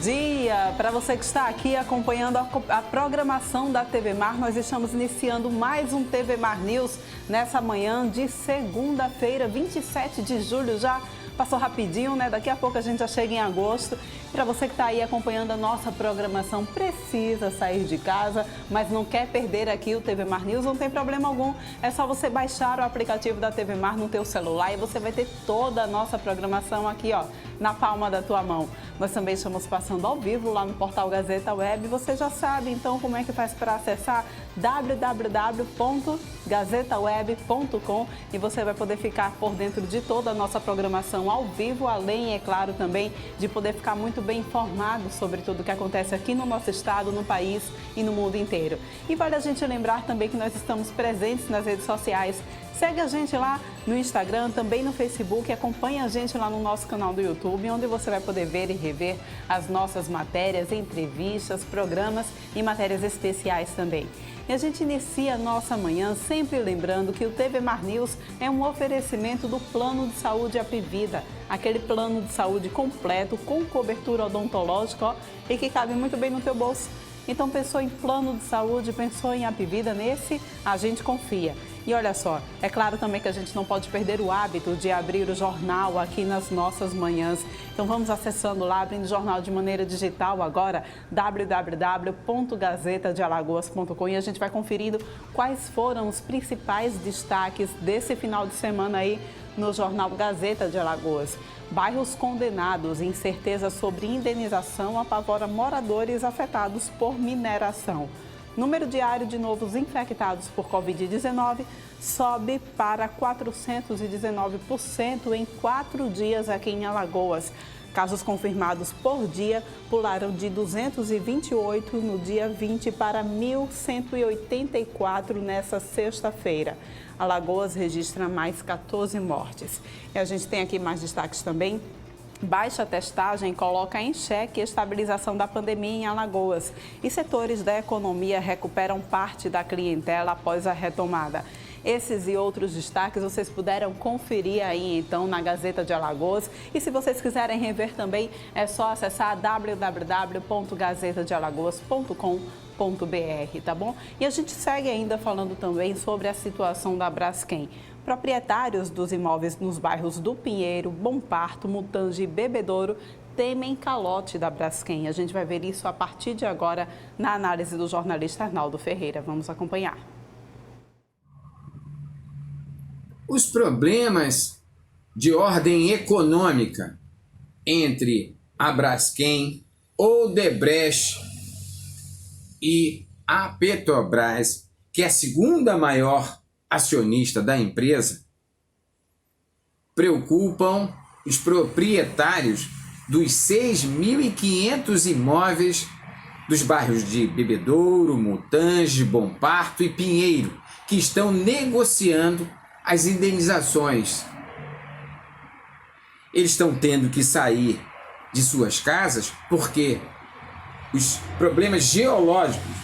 dia! Para você que está aqui acompanhando a programação da TV Mar, nós estamos iniciando mais um TV Mar News nessa manhã de segunda-feira, 27 de julho. Já passou rapidinho, né? Daqui a pouco a gente já chega em agosto. Para você que está aí acompanhando a nossa programação, precisa sair de casa, mas não quer perder aqui o TV Mar News, não tem problema algum. É só você baixar o aplicativo da TV Mar no teu celular e você vai ter toda a nossa programação aqui, ó, na palma da tua mão. Nós também estamos passando ao vivo lá no portal Gazeta Web. Você já sabe, então, como é que faz para acessar www.gazetaweb.com e você vai poder ficar por dentro de toda a nossa programação ao vivo, além, é claro, também de poder ficar muito bem informado sobre tudo o que acontece aqui no nosso estado, no país e no mundo inteiro. E vale a gente lembrar também que nós estamos presentes nas redes sociais. Segue a gente lá no Instagram, também no Facebook, acompanhe a gente lá no nosso canal do YouTube, onde você vai poder ver e rever as nossas matérias, entrevistas, programas e matérias especiais também. E a gente inicia a nossa manhã sempre lembrando que o TV Mar News é um oferecimento do Plano de Saúde Apivida, aquele plano de saúde completo, com cobertura odontológica, ó, e que cabe muito bem no teu bolso. Então, pensou em plano de saúde, pensou em Apivida, nesse a gente confia. E olha só, é claro também que a gente não pode perder o hábito de abrir o jornal aqui nas nossas manhãs. Então vamos acessando lá, abrindo o jornal de maneira digital agora, www.gazetadealagoas.com, e a gente vai conferindo quais foram os principais destaques desse final de semana aí no jornal Gazeta de Alagoas. Bairros condenados, incerteza sobre indenização apavora moradores afetados por mineração. Número diário de novos infectados por Covid-19 sobe para 419% em 4 dias aqui em Alagoas. Casos confirmados por dia pularam de 228 no dia 20 para 1.184 nessa sexta-feira. Alagoas registra mais 14 mortes. E a gente tem aqui mais destaques também. Baixa testagem coloca em xeque a estabilização da pandemia em Alagoas e setores da economia recuperam parte da clientela após a retomada. Esses e outros destaques vocês puderam conferir aí então na Gazeta de Alagoas, e se vocês quiserem rever também é só acessar www.gazetadealagoas.com.br, tá bom? E a gente segue ainda falando também sobre a situação da Braskem. Proprietários dos imóveis nos bairros do Pinheiro, Bom Parto, Mutange e Bebedouro temem calote da Braskem. A gente vai ver isso a partir de agora na análise do jornalista Arnaldo Ferreira. Vamos acompanhar. Os problemas de ordem econômica entre a Braskem, Odebrecht e a Petrobras, que é a segunda maior acionista da empresa, preocupam os proprietários dos 6.500 imóveis dos bairros de Bebedouro, Mutange, Bom Parto e Pinheiro, que estão negociando as indenizações. Eles estão tendo que sair de suas casas porque os problemas geológicos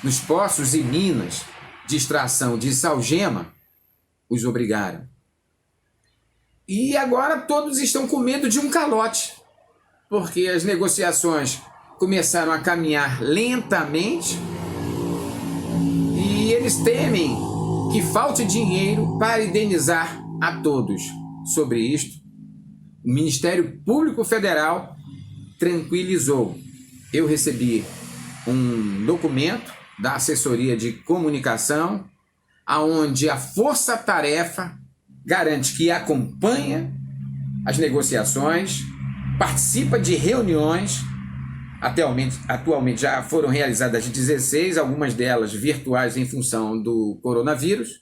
nos poços e minas de extração de salgema os obrigaram. E agora todos estão com medo de um calote, porque as negociações começaram a caminhar lentamente e eles temem que falte dinheiro para indenizar a todos. Sobre isto, o Ministério Público Federal tranquilizou. Eu recebi um documento da assessoria de comunicação, aonde a força-tarefa garante que acompanha as negociações, participa de reuniões, atualmente já foram realizadas 16, algumas delas virtuais em função do coronavírus,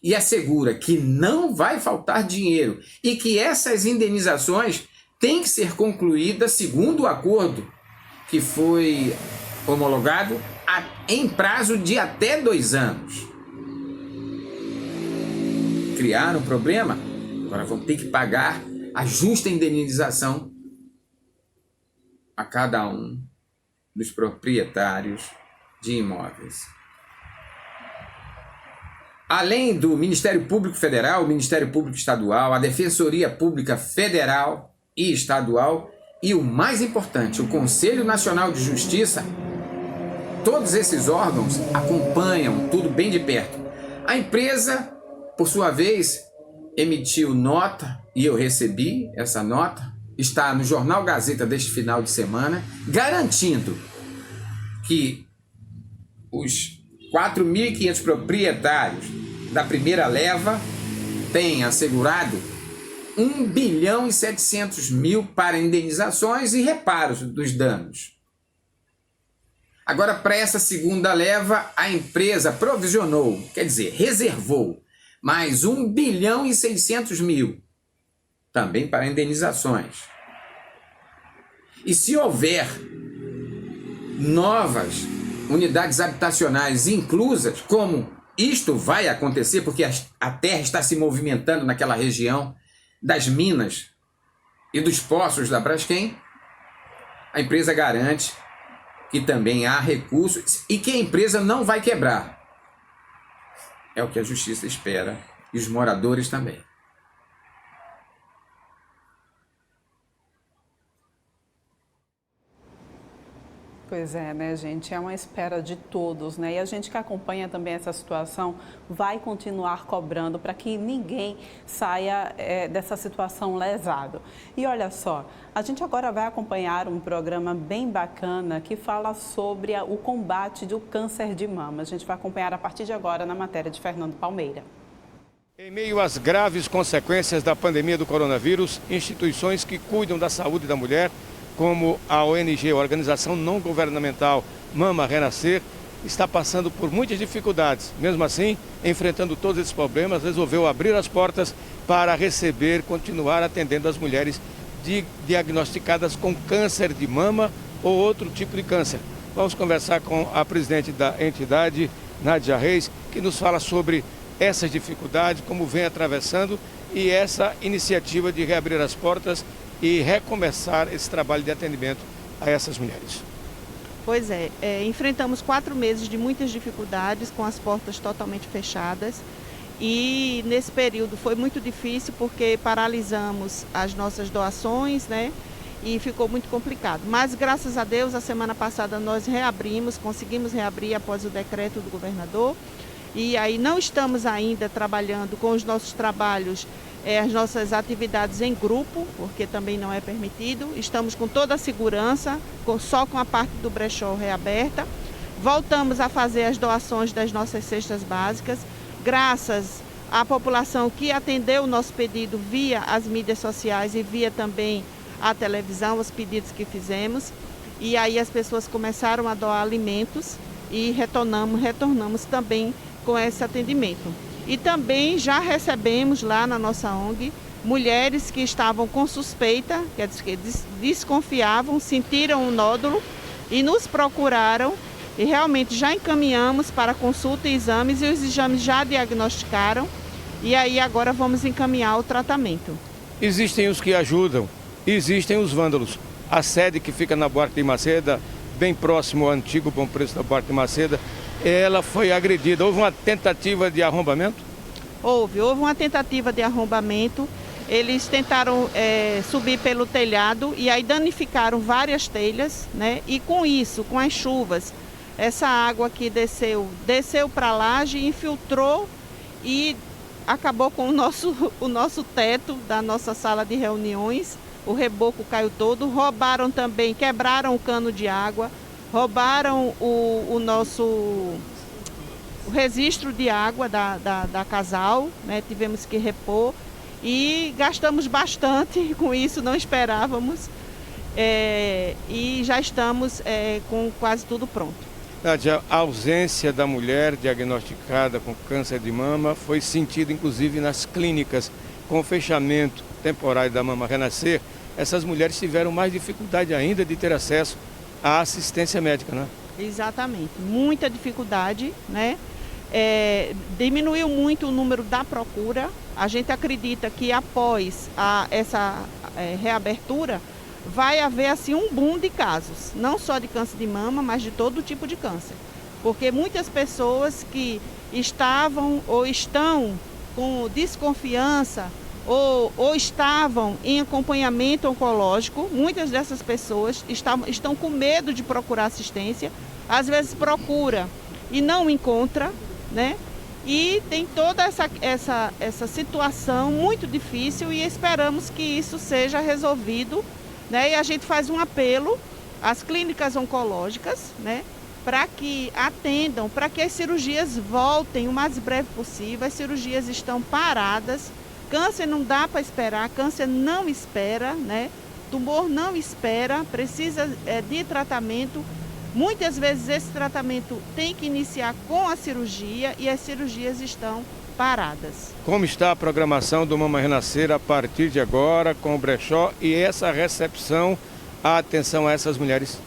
e assegura que não vai faltar dinheiro e que essas indenizações têm que ser concluídas segundo o acordo que foi homologado em prazo de até 2 anos. Criaram um problema, agora vão ter que pagar a justa indenização a cada um dos proprietários de imóveis. Além do Ministério Público Federal, o Ministério Público Estadual, a Defensoria Pública Federal e Estadual e o mais importante, o Conselho Nacional de Justiça, todos esses órgãos acompanham tudo bem de perto. A empresa, por sua vez, emitiu nota, e eu recebi essa nota, está no Jornal Gazeta deste final de semana, garantindo que os 4.500 proprietários da primeira leva têm assegurado 1.700.000.000 para indenizações e reparos dos danos. Agora, para essa segunda leva, a empresa provisionou, quer dizer, reservou mais 1.600.000.000 também para indenizações. E se houver novas unidades habitacionais inclusas, como isto vai acontecer, porque a terra está se movimentando naquela região das minas e dos poços da Braskem, a empresa garante que também há recursos e que a empresa não vai quebrar. É o que a justiça espera e os moradores também. Pois é, né, gente? É uma espera de todos, né? E a gente que acompanha também essa situação vai continuar cobrando para que ninguém saia dessa situação lesado. E olha só, a gente agora vai acompanhar um programa bem bacana que fala sobre o combate do câncer de mama. A gente vai acompanhar a partir de agora na matéria de Fernando Palmeira. Em meio às graves consequências da pandemia do coronavírus, instituições que cuidam da saúde da mulher, como a ONG, a Organização Não Governamental Mama Renascer, está passando por muitas dificuldades. Mesmo assim, enfrentando todos esses problemas, resolveu abrir as portas para continuar atendendo as mulheres diagnosticadas com câncer de mama ou outro tipo de câncer. Vamos conversar com a presidente da entidade, Nádia Reis, que nos fala sobre essas dificuldades, como vem atravessando e essa iniciativa de reabrir as portas e recomeçar esse trabalho de atendimento a essas mulheres. Pois é, enfrentamos 4 meses de muitas dificuldades, com as portas totalmente fechadas, e nesse período foi muito difícil porque paralisamos as nossas doações, né? E ficou muito complicado. Mas graças a Deus, a semana passada nós conseguimos reabrir após o decreto do governador, e aí não estamos ainda trabalhando com os nossos trabalhos, as nossas atividades em grupo, porque também não é permitido. Estamos com toda a segurança, só com a parte do brechó reaberta. Voltamos a fazer as doações das nossas cestas básicas, graças à população que atendeu o nosso pedido via as mídias sociais e via também a televisão, os pedidos que fizemos. E aí as pessoas começaram a doar alimentos e retornamos também com esse atendimento. E também já recebemos lá na nossa ONG mulheres que estavam com suspeita, quer dizer, que desconfiavam, sentiram um nódulo e nos procuraram e realmente já encaminhamos para consulta e exames, e os exames já diagnosticaram, e aí agora vamos encaminhar o tratamento. Existem os que ajudam, existem os vândalos. A sede que fica na Buarque de Maceda, bem próximo ao antigo Bom Preço da Buarque de Maceda, ela foi agredida. Houve uma tentativa de arrombamento? Houve uma tentativa de arrombamento. Eles tentaram subir pelo telhado e aí danificaram várias telhas, né? E com isso, com as chuvas, essa água que desceu para a laje, infiltrou e acabou com o nosso teto da nossa sala de reuniões. O reboco caiu todo. Roubaram também, quebraram o cano de água. Roubaram o registro de água da Casal, né? Tivemos que repor e gastamos bastante com isso, não esperávamos, e já estamos com quase tudo pronto. Nádia, a ausência da mulher diagnosticada com câncer de mama foi sentida inclusive nas clínicas. Com o fechamento temporário da Mama Renascer, essas mulheres tiveram mais dificuldade ainda de ter acesso à assistência médica, né? Exatamente, muita dificuldade, né? Diminuiu muito o número da procura. A gente acredita que após essa reabertura vai haver assim um boom de casos, não só de câncer de mama, mas de todo tipo de câncer. Porque muitas pessoas que estavam ou estão com desconfiança ou estavam em acompanhamento oncológico. Muitas dessas pessoas estão com medo de procurar assistência, às vezes procura e não encontra, né? E tem toda essa situação muito difícil e esperamos que isso seja resolvido, né? E a gente faz um apelo às clínicas oncológicas, né? Para que atendam, para que as cirurgias voltem o mais breve possível. As cirurgias estão paradas, câncer não dá para esperar, câncer não espera, né? Tumor não espera, precisa de tratamento. Muitas vezes esse tratamento tem que iniciar com a cirurgia e as cirurgias estão paradas. Como está a programação do Mama Renascer a partir de agora com o brechó e essa recepção, a atenção a essas mulheres?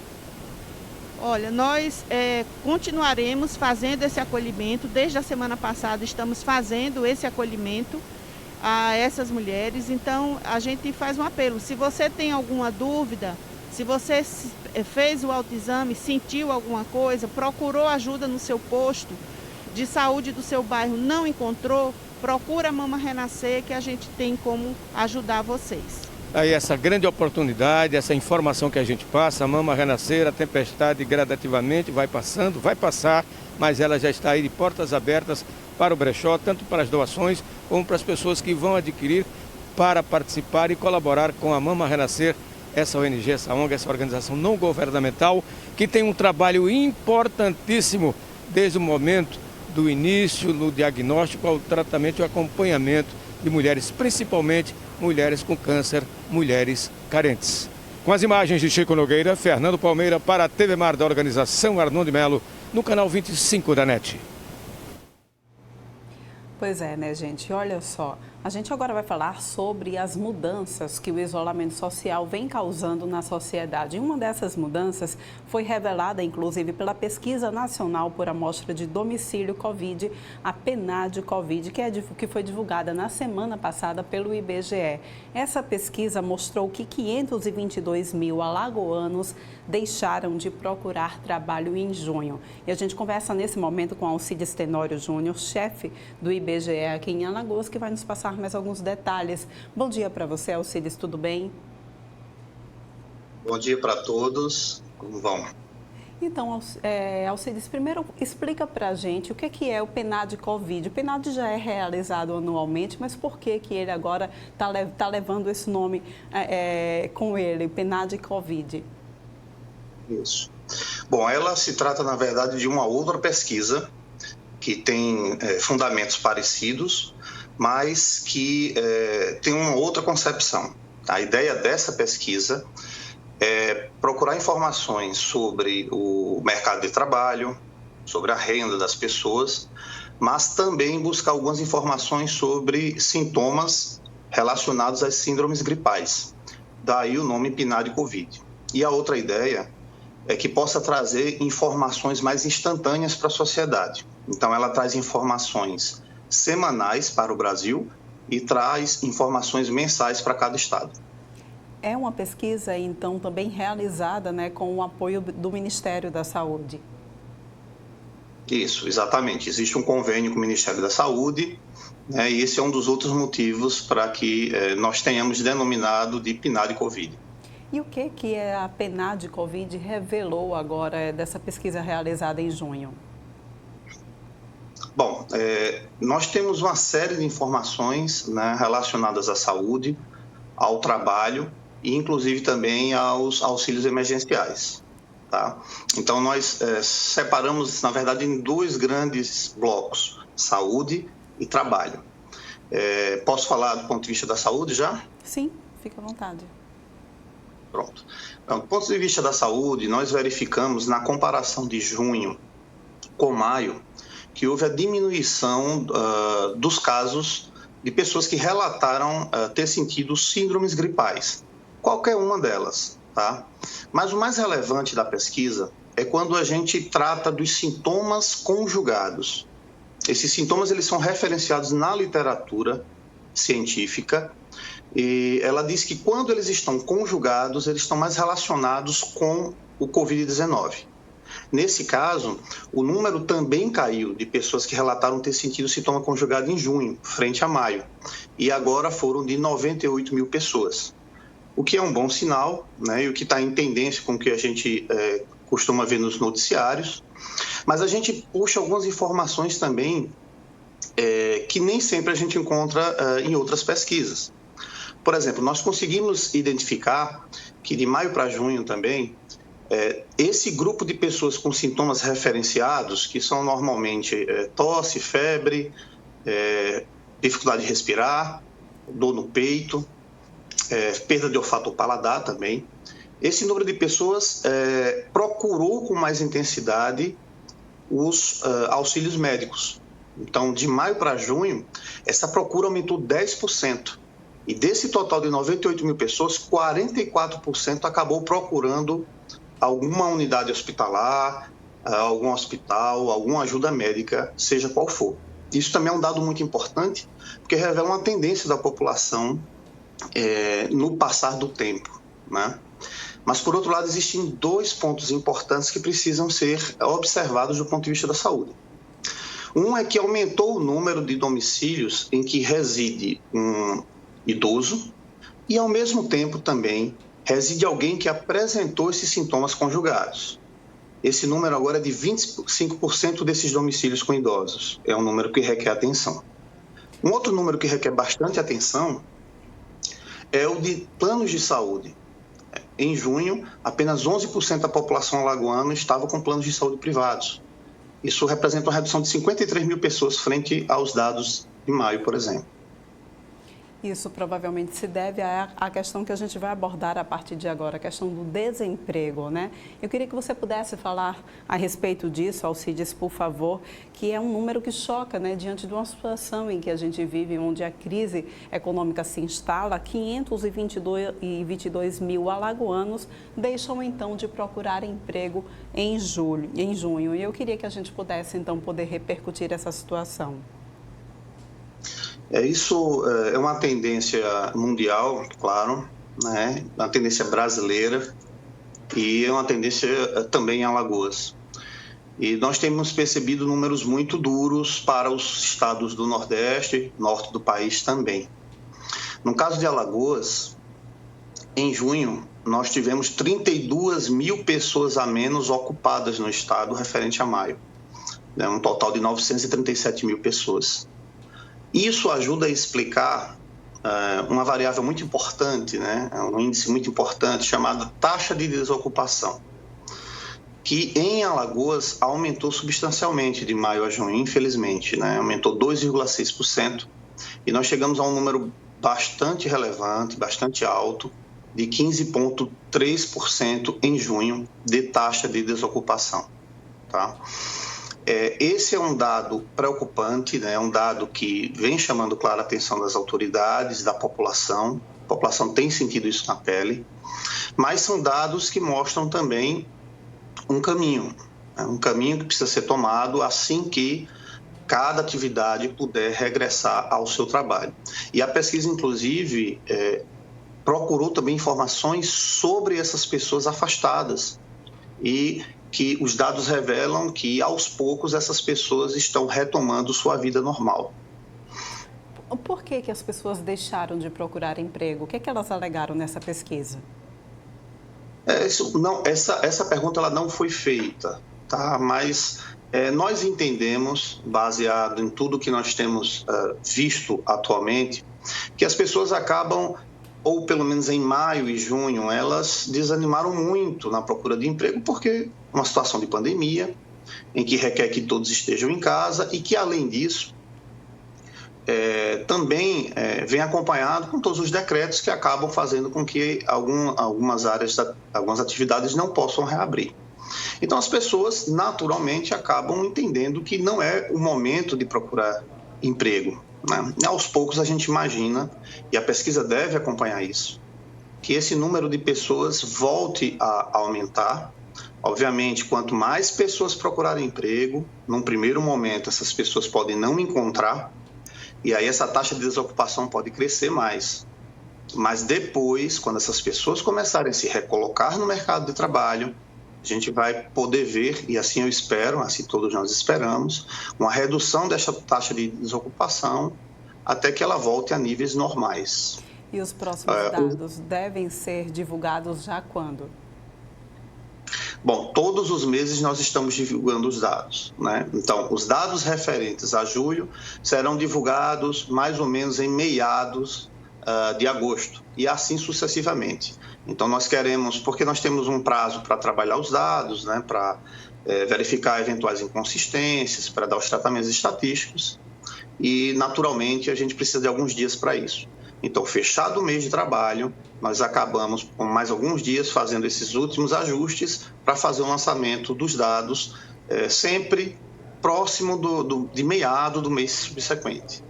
Olha, nós continuaremos fazendo esse acolhimento. Desde a semana passada estamos fazendo esse acolhimento a essas mulheres. Então a gente faz um apelo. Se você tem alguma dúvida, se você fez o autoexame, sentiu alguma coisa, procurou ajuda no seu posto de saúde do seu bairro, não encontrou, procura a Mama Renascer que a gente tem como ajudar vocês. Aí essa grande oportunidade, essa informação que a gente passa, a Mama Renascer, a tempestade gradativamente vai passando, vai passar, mas ela já está aí de portas abertas para o brechó, tanto para as doações como para as pessoas que vão adquirir para participar e colaborar com a Mama Renascer, essa ONG, essa ONG, essa organização não governamental, que tem um trabalho importantíssimo desde o momento do início, no diagnóstico, ao tratamento e acompanhamento de mulheres, principalmente mulheres com câncer, mulheres carentes. Com as imagens de Chico Nogueira, Fernando Palmeira para a TV Mar da organização Arnon de Melo, no canal 25 da NET. Pois é, né, gente? Olha só, a gente agora vai falar sobre as mudanças que o isolamento social vem causando na sociedade. E uma dessas mudanças foi revelada, inclusive, pela Pesquisa Nacional por Amostra de Domicílio Covid, a PNAD Covid, que foi divulgada na semana passada pelo IBGE. Essa pesquisa mostrou que 522 mil alagoanos deixaram de procurar trabalho em junho. E a gente conversa nesse momento com Alcides Tenório Júnior, chefe do IBGE aqui em Alagoas, que vai nos passar mais alguns detalhes. Bom dia para você, Alcides, tudo bem? Bom dia para todos, como vão? Então, Alcides, primeiro explica para a gente o que é o PNAD Covid. O PNAD já é realizado anualmente, mas por que ele agora está levando esse nome com ele, PNAD Covid? Isso. Bom, ela se trata, na verdade, de uma outra pesquisa que tem fundamentos parecidos, mas que tem uma outra concepção. A ideia dessa pesquisa é procurar informações sobre o mercado de trabalho, sobre a renda das pessoas, mas também buscar algumas informações sobre sintomas relacionados às síndromes gripais. Daí o nome PNAD Covid. E a outra ideia é que possa trazer informações mais instantâneas para a sociedade. Então, ela traz informações semanais para o Brasil e traz informações mensais para cada estado. É uma pesquisa, então, também realizada, né, com o apoio do Ministério da Saúde. Isso, exatamente. Existe um convênio com o Ministério da Saúde, né, e esse é um dos outros motivos para que nós tenhamos denominado de PNAD Covid. E o que a PNAD Covid revelou agora dessa pesquisa realizada em junho? Bom, nós temos uma série de informações, né, relacionadas à saúde, ao trabalho e inclusive também aos auxílios emergenciais. Tá? Então nós separamos, na verdade, em dois grandes blocos, saúde e trabalho. Posso falar do ponto de vista da saúde já? Sim, fica à vontade. Pronto. Então, do ponto de vista da saúde, nós verificamos na comparação de junho com maio que houve a diminuição dos casos de pessoas que relataram ter sentido síndromes gripais, qualquer uma delas, tá? Mas o mais relevante da pesquisa é quando a gente trata dos sintomas conjugados. Esses sintomas eles são referenciados na literatura científica e ela diz que quando eles estão conjugados, eles estão mais relacionados com o Covid-19. Nesse caso, o número também caiu de pessoas que relataram ter sentido sintoma conjugado em junho, frente a maio, e agora foram de 98 mil pessoas, o que é um bom sinal, né, e o que está em tendência com o que a gente costuma ver nos noticiários, mas a gente puxa algumas informações também que nem sempre a gente encontra em outras pesquisas. Por exemplo, nós conseguimos identificar que de maio para junho também, esse grupo de pessoas com sintomas referenciados, que são normalmente tosse, febre, dificuldade de respirar, dor no peito, perda de olfato ou paladar também, esse número de pessoas procurou com mais intensidade os auxílios médicos. Então, de maio para junho, essa procura aumentou 10%. E desse total de 98 mil pessoas, 44% acabou procurando alguma unidade hospitalar, algum hospital, alguma ajuda médica, seja qual for. Isso também é um dado muito importante, porque revela uma tendência da população no passar do tempo, né? Mas, por outro lado, existem dois pontos importantes que precisam ser observados do ponto de vista da saúde. Um é que aumentou o número de domicílios em que reside um idoso e, ao mesmo tempo, também reside alguém que apresentou esses sintomas conjugados. Esse número agora é de 25% desses domicílios com idosos. É um número que requer atenção. Um outro número que requer bastante atenção é o de planos de saúde. Em junho, apenas 11% da população alagoana estava com planos de saúde privados. Isso representa uma redução de 53 mil pessoas frente aos dados de maio, por exemplo. Isso provavelmente se deve à questão que a gente vai abordar a partir de agora, a questão do desemprego, né? Eu queria que você pudesse falar a respeito disso, Alcides, por favor, que é um número que choca, né? Diante de uma situação em que a gente vive, onde a crise econômica se instala, 522 mil alagoanos deixam, então, de procurar emprego em junho. E eu queria que a gente pudesse, então, poder repercutir essa situação. Isso é uma tendência mundial, claro, né? Uma tendência brasileira e é uma tendência também em Alagoas. E nós temos percebido números muito duros para os estados do Nordeste, norte do país também. No caso de Alagoas, em junho, nós tivemos 32 mil pessoas a menos ocupadas no estado referente a maio, né? Um total de 937 mil pessoas. Isso ajuda a explicar uma variável muito importante, né? Um índice muito importante chamado taxa de desocupação, que em Alagoas aumentou substancialmente de maio a junho, infelizmente, né? Aumentou 2,6% e nós chegamos a um número bastante relevante, bastante alto, de 15,3% em junho de taxa de desocupação, tá? Esse é um dado preocupante, né? Um dado que vem chamando, claro, a atenção das autoridades, da população. A população tem sentido isso na pele, mas são dados que mostram também um caminho, né? Um caminho que precisa ser tomado assim que cada atividade puder regressar ao seu trabalho. E a pesquisa, inclusive, procurou também informações sobre essas pessoas afastadas e que os dados revelam que, aos poucos, essas pessoas estão retomando sua vida normal. Por que as pessoas deixaram de procurar emprego? O que elas alegaram nessa pesquisa? Essa pergunta ela não foi feita, tá? Mas nós entendemos, baseado em tudo que nós temos visto atualmente, que as pessoas acabam, ou pelo menos em maio e junho, elas desanimaram muito na procura de emprego, porque uma situação de pandemia, em que requer que todos estejam em casa e que, além disso, também vem acompanhado com todos os decretos que acabam fazendo com que algumas áreas, algumas atividades não possam reabrir. Então, as pessoas, naturalmente, acabam entendendo que não é o momento de procurar emprego, né? Aos poucos, a gente imagina, e a pesquisa deve acompanhar isso, que esse número de pessoas volte a aumentar. Obviamente, quanto mais pessoas procurarem emprego, num primeiro momento, essas pessoas podem não encontrar, e aí essa taxa de desocupação pode crescer mais. Mas depois, quando essas pessoas começarem a se recolocar no mercado de trabalho, a gente vai poder ver, e assim eu espero, assim todos nós esperamos, uma redução dessa taxa de desocupação até que ela volte a níveis normais. E os próximos dados devem ser divulgados já quando? Bom, todos os meses nós estamos divulgando os dados, né? Então, os dados referentes a julho serão divulgados mais ou menos em meados de agosto e assim sucessivamente. Então, nós queremos, porque nós temos um prazo para trabalhar os dados, né? Para verificar eventuais inconsistências, para dar os tratamentos estatísticos e, naturalmente, a gente precisa de alguns dias para isso. Então, fechado o mês de trabalho, nós acabamos com mais alguns dias fazendo esses últimos ajustes para fazer o lançamento dos dados sempre próximo de meado do mês subsequente.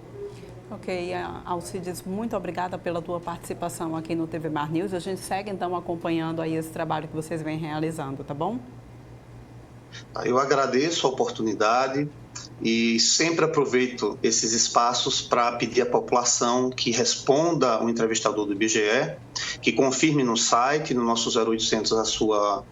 Ok, Alcides, muito obrigada pela tua participação aqui no TV Mar News. A gente segue, então, acompanhando aí esse trabalho que vocês vêm realizando, tá bom? Eu agradeço a oportunidade e sempre aproveito esses espaços para pedir à população que responda ao entrevistador do IBGE, que confirme no site, no nosso 0800, a sua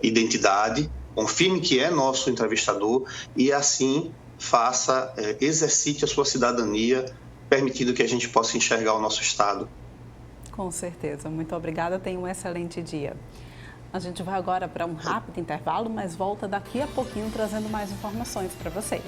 identidade, confirme que é nosso entrevistador e assim faça, exercite a sua cidadania, permitindo que a gente possa enxergar o nosso Estado. Com certeza. Muito obrigada. Tenha um excelente dia. A gente vai agora para um rápido intervalo, mas volta daqui a pouquinho trazendo mais informações para vocês.